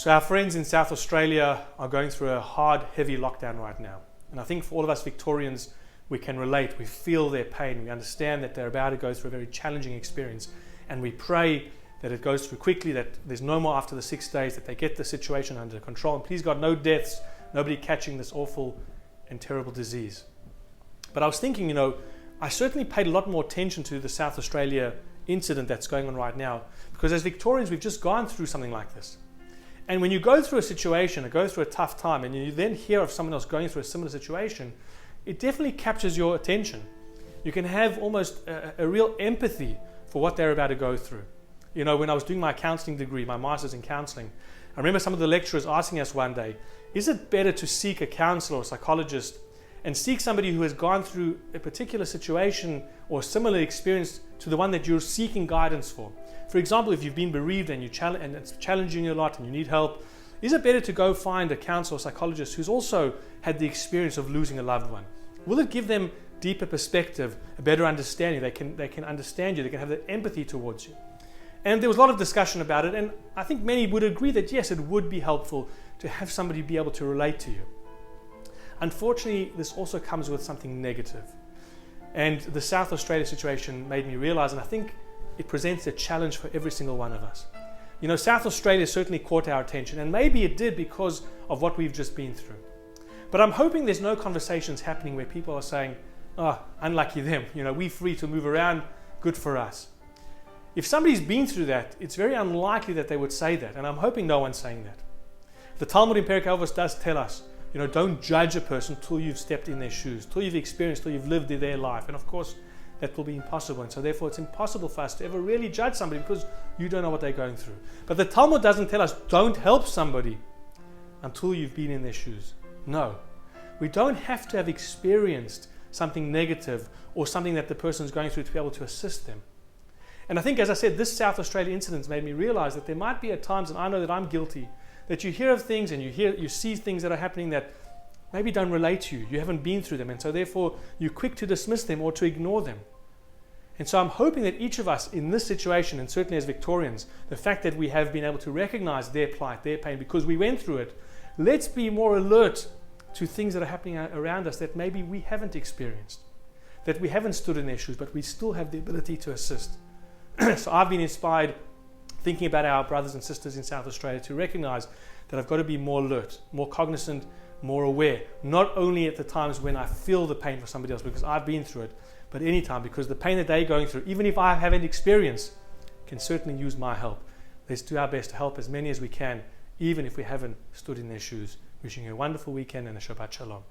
So our friends in South Australia are going through a hard, heavy lockdown right now. And I think for all of us Victorians, we can relate. We feel their pain. We understand that they're about to go through a very challenging experience. And we pray that it goes through quickly, that there's no more after the 6 days, that they get the situation under control. And please God, no deaths, nobody catching this awful and terrible disease. But I was thinking, I certainly paid a lot more attention to the South Australia incident that's going on right now, because as Victorians, we've just gone through something like this. And when you go through a situation, or go through a tough time, and you then hear of someone else going through a similar situation, it definitely captures your attention. You can have almost a real empathy for what they're about to go through. When I was doing my counseling degree, my master's in counseling, I remember some of the lecturers asking us one day, is it better to seek a counselor or psychologist and seek somebody who has gone through a particular situation or similar experience to the one that you're seeking guidance for? For example, if you've been bereaved and it's challenging you a lot and you need help, is it better to go find a counselor or psychologist who's also had the experience of losing a loved one? Will it give them deeper perspective, a better understanding? They can understand you, they can have the empathy towards you. And there was a lot of discussion about it, and I think many would agree that yes, it would be helpful to have somebody be able to relate to you. Unfortunately, this also comes with something negative. And the South Australia situation made me realize, and I think it presents a challenge for every single one of us. South Australia certainly caught our attention, and maybe it did because of what we've just been through. But I'm hoping there's no conversations happening where people are saying, oh, unlucky them, we're free to move around, good for us. If somebody's been through that, it's very unlikely that they would say that, and I'm hoping no one's saying that. The Talmud in Perek Avos does tell us, don't judge a person till you've stepped in their shoes, till you've experienced, till you've lived their life. And of course, that will be impossible. And so therefore, it's impossible for us to ever really judge somebody because you don't know what they're going through. But the Talmud doesn't tell us, don't help somebody until you've been in their shoes. No. We don't have to have experienced something negative or something that the person is going through to be able to assist them. And I think, as I said, this South Australia incident made me realize that there might be at times, and I know that I'm guilty, that you hear of things and you see things that are happening that maybe don't relate to you. You haven't been through them, and so therefore you're quick to dismiss them or to ignore them. And so I'm hoping that each of us in this situation, and certainly as Victorians, the fact that we have been able to recognize their plight, their pain, because we went through it, let's be more alert to things that are happening around us that maybe we haven't experienced, that we haven't stood in their shoes, but we still have the ability to assist. So I've been inspired thinking about our brothers and sisters in South Australia to recognize that I've got to be more alert, more cognizant, more aware, not only at the times when I feel the pain for somebody else because I've been through it, but anytime, because the pain that they're going through, even if I haven't experienced, can certainly use my help. Let's do our best to help as many as we can, even if we haven't stood in their shoes. Wishing you a wonderful weekend and a Shabbat Shalom.